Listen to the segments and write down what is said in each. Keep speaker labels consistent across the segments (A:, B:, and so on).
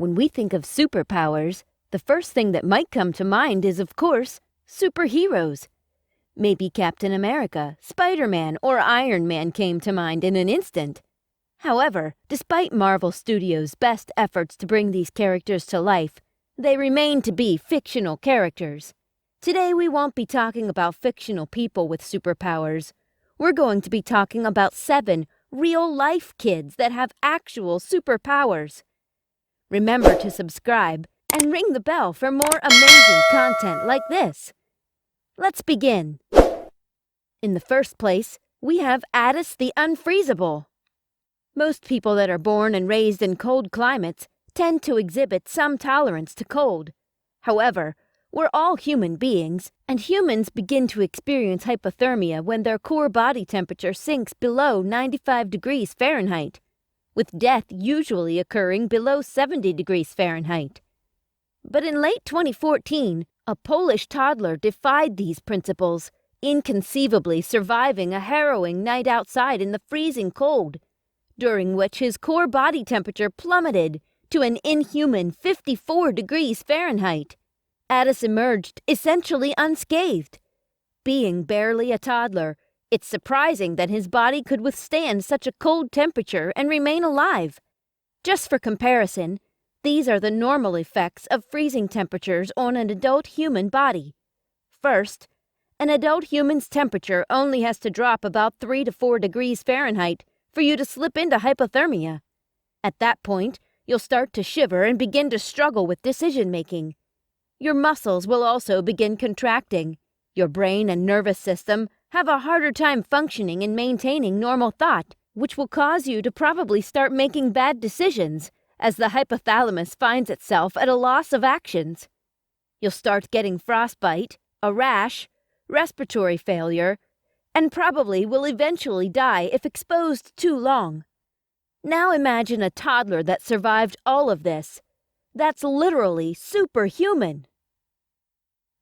A: When we think of superpowers, the first thing that might come to mind is, of course, superheroes. Maybe Captain America, Spider-Man, or Iron Man came to mind in an instant. However, despite Marvel Studios' best efforts to bring these characters to life, they remain to be fictional characters. Today we won't be talking about fictional people with superpowers. We're going to be talking about 7 real-life kids that have actual superpowers. Remember to subscribe and ring the bell for more amazing content like this. Let's begin. In the first place, we have Addis the Unfreezable. Most people that are born and raised in cold climates tend to exhibit some tolerance to cold. However, we're all human beings, and humans begin to experience hypothermia when their core body temperature sinks below 95 degrees Fahrenheit, with death usually occurring below 70 degrees Fahrenheit. But in late 2014, a Polish toddler defied these principles, inconceivably surviving a harrowing night outside in the freezing cold, during which his core body temperature plummeted to an inhuman 54 degrees Fahrenheit. Addis emerged essentially unscathed. Being barely a toddler, it's surprising that his body could withstand such a cold temperature and remain alive. Just for comparison, these are the normal effects of freezing temperatures on an adult human body. First, an adult human's temperature only has to drop about 3 to 4 degrees Fahrenheit for you to slip into hypothermia. At that point, you'll start to shiver and begin to struggle with decision-making. Your muscles will also begin contracting. Your brain and nervous system have a harder time functioning and maintaining normal thought, which will cause you to probably start making bad decisions as the hypothalamus finds itself at a loss of actions. You'll start getting frostbite, a rash, respiratory failure, and probably will eventually die if exposed too long. Now imagine a toddler that survived all of this. That's literally superhuman.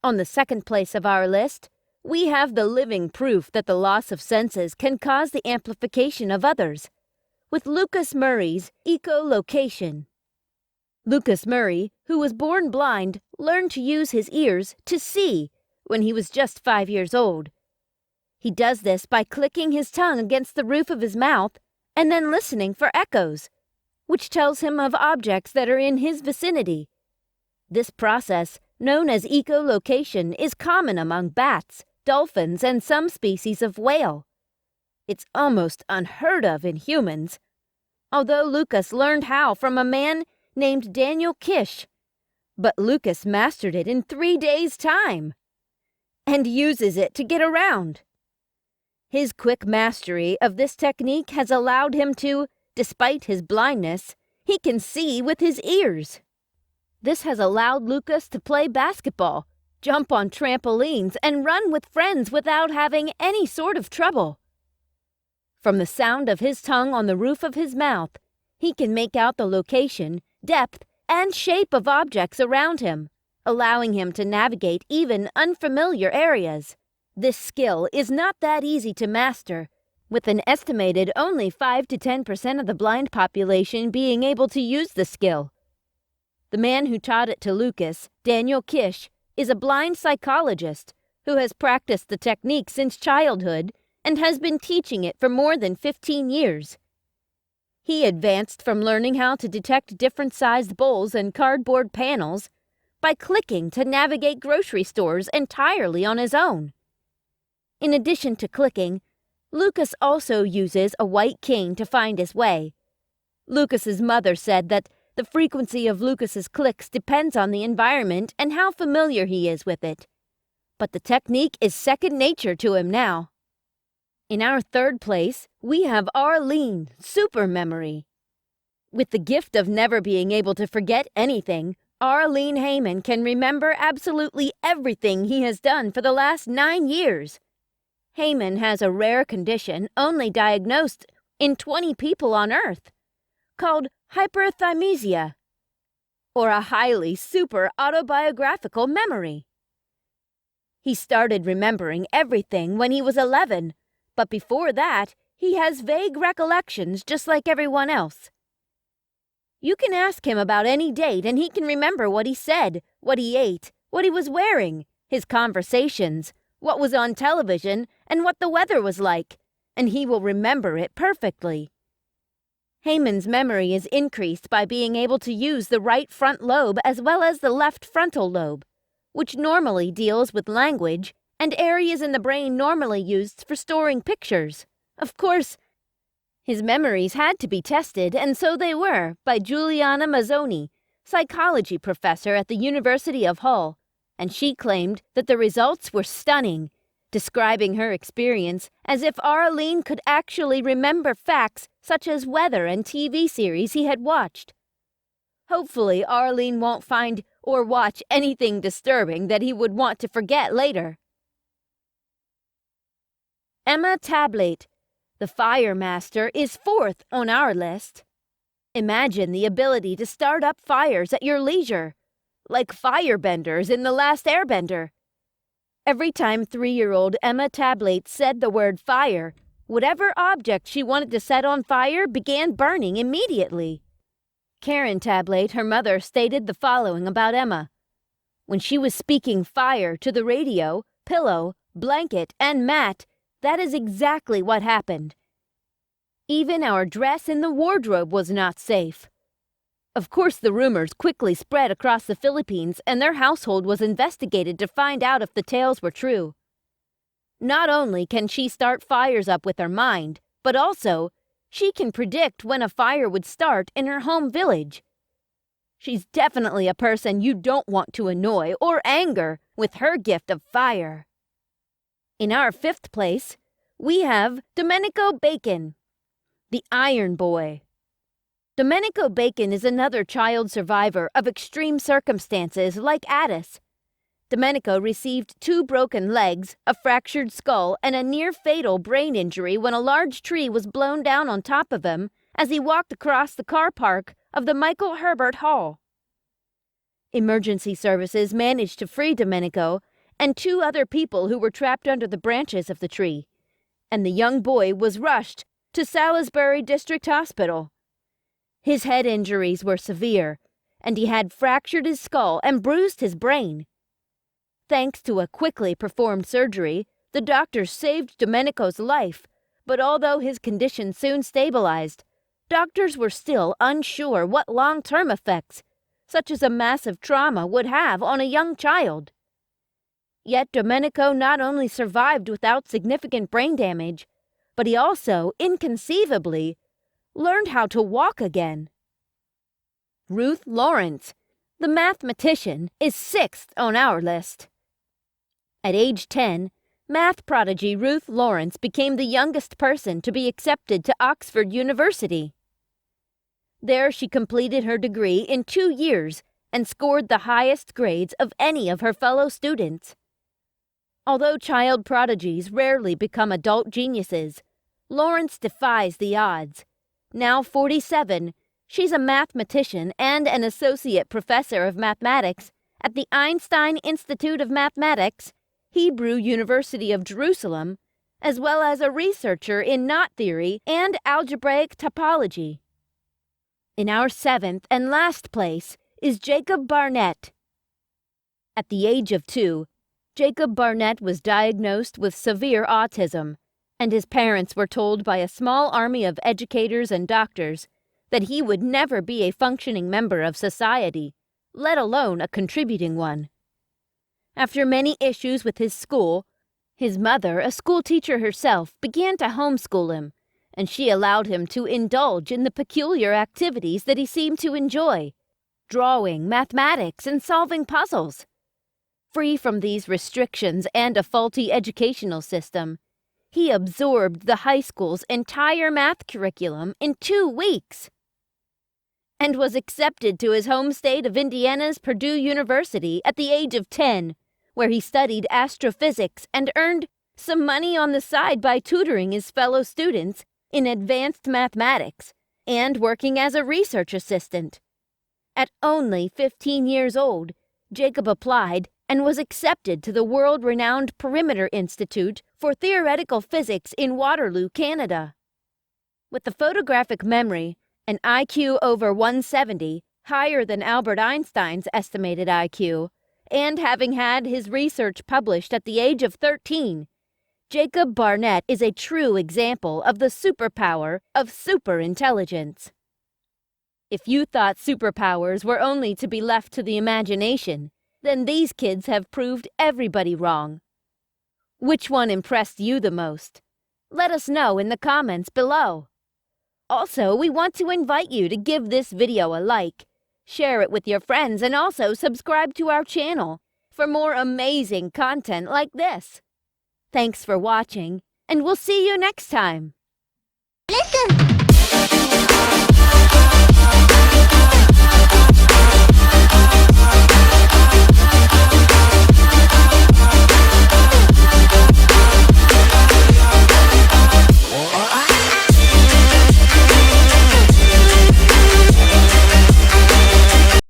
A: On the second place of our list, we have the living proof that the loss of senses can cause the amplification of others, with Lucas Murray's echolocation. Lucas Murray, who was born blind, learned to use his ears to see when he was just 5 years old. He does this by clicking his tongue against the roof of his mouth and then listening for echoes, which tells him of objects that are in his vicinity. This process, known as echolocation, is common among bats, dolphins, and some species of whale. It's almost unheard of in humans, although Lucas learned how from a man named Daniel Kish. But Lucas mastered it in 3 days' time and uses it to get around. His quick mastery of this technique has allowed him to, despite his blindness, he can see with his ears. This has allowed Lucas to play basketball, jump on trampolines, and run with friends without having any sort of trouble. From the sound of his tongue on the roof of his mouth, he can make out the location, depth, and shape of objects around him, allowing him to navigate even unfamiliar areas. This skill is not that easy to master, with an estimated only 5 to 10% of the blind population being able to use the skill. The man who taught it to Lucas, Daniel Kish, is a blind psychologist who has practiced the technique since childhood and has been teaching it for more than 15 years. He advanced from learning how to detect different-sized bowls and cardboard panels by clicking to navigate grocery stores entirely on his own. In addition to clicking, Lucas also uses a white cane to find his way. Lucas's mother said that the frequency of Lucas's clicks depends on the environment and how familiar he is with it. But the technique is second nature to him now. In our third place, we have Arlene, super memory. With the gift of never being able to forget anything, Arlene Heyman can remember absolutely everything he has done for the last 9 years. Heyman has a rare condition only diagnosed in 20 people on Earth, called hyperthymesia, or a highly super autobiographical memory. He started remembering everything when he was 11, but before that, he has vague recollections just like everyone else. You can ask him about any date and he can remember what he said, what he ate, what he was wearing, his conversations, what was on television, and what the weather was like, and he will remember it perfectly. Haman's memory is increased by being able to use the right front lobe as well as the left frontal lobe, which normally deals with language and areas in the brain normally used for storing pictures. Of course, his memories had to be tested, and so they were, by Juliana Mazzoni, psychology professor at the University of Hull, and she claimed that the results were stunning, describing her experience as if Arlene could actually remember facts such as weather and TV series he had watched. Hopefully, Arlene won't find or watch anything disturbing that he would want to forget later. Emma Tablate, the Fire Master, is 4th on our list. Imagine the ability to start up fires at your leisure, like firebenders in The Last Airbender. Every time 3-year-old Emma Tablate said the word fire, whatever object she wanted to set on fire began burning immediately. Karen Tablate, her mother, stated the following about Emma. When she was speaking fire to the radio, pillow, blanket, and mat, that is exactly what happened. Even our dress in the wardrobe was not safe. Of course, the rumors quickly spread across the Philippines, and their household was investigated to find out if the tales were true. Not only can she start fires up with her mind, but also she can predict when a fire would start in her home village. She's definitely a person you don't want to annoy or anger with her gift of fire. In our 5th place, we have Domenico Bacon, the Iron Boy. Domenico Bacon is another child survivor of extreme circumstances like Addis. Domenico received 2 broken legs, a fractured skull, and a near-fatal brain injury when a large tree was blown down on top of him as he walked across the car park of the Michael Herbert Hall. Emergency services managed to free Domenico and 2 other people who were trapped under the branches of the tree, and the young boy was rushed to Salisbury District Hospital. His head injuries were severe, and he had fractured his skull and bruised his brain. Thanks to a quickly performed surgery, the doctors saved Domenico's life, but although his condition soon stabilized, doctors were still unsure what long-term effects such as a massive trauma would have on a young child. Yet Domenico not only survived without significant brain damage, but he also, inconceivably, learned how to walk again. Ruth Lawrence, the mathematician, is 6th on our list. At age 10, math prodigy Ruth Lawrence became the youngest person to be accepted to Oxford University. There she completed her degree in 2 years and scored the highest grades of any of her fellow students. Although child prodigies rarely become adult geniuses, Lawrence defies the odds. Now 47, she's a mathematician and an associate professor of mathematics at the Einstein Institute of Mathematics, Hebrew University of Jerusalem, as well as a researcher in knot theory and algebraic topology. In our 7th and last place is Jacob Barnett. At the age of 2, Jacob Barnett was diagnosed with severe autism, and his parents were told by a small army of educators and doctors that he would never be a functioning member of society, let alone a contributing one. After many issues with his school, his mother, a school teacher herself, began to homeschool him, and she allowed him to indulge in the peculiar activities that he seemed to enjoy: drawing, mathematics, and solving puzzles. Free from these restrictions and a faulty educational system, he absorbed the high school's entire math curriculum in 2 weeks and was accepted to his home state of Indiana's Purdue University at the age of 10, where he studied astrophysics and earned some money on the side by tutoring his fellow students in advanced mathematics and working as a research assistant. At only 15 years old, Jacob applied and was accepted to the world-renowned Perimeter Institute for Theoretical Physics in Waterloo, Canada. With the photographic memory An IQ over 170, higher than Albert Einstein's estimated IQ, and having had his research published at the age of 13, Jacob Barnett is a true example of the superpower of superintelligence. If you thought superpowers were only to be left to the imagination, then these kids have proved everybody wrong. Which one impressed you the most? Let us know in the comments below. Also, we want to invite you to give this video a like, share it with your friends, and also subscribe to our channel for more amazing content like this. Thanks for watching, and we'll see you next time.
B: Listen.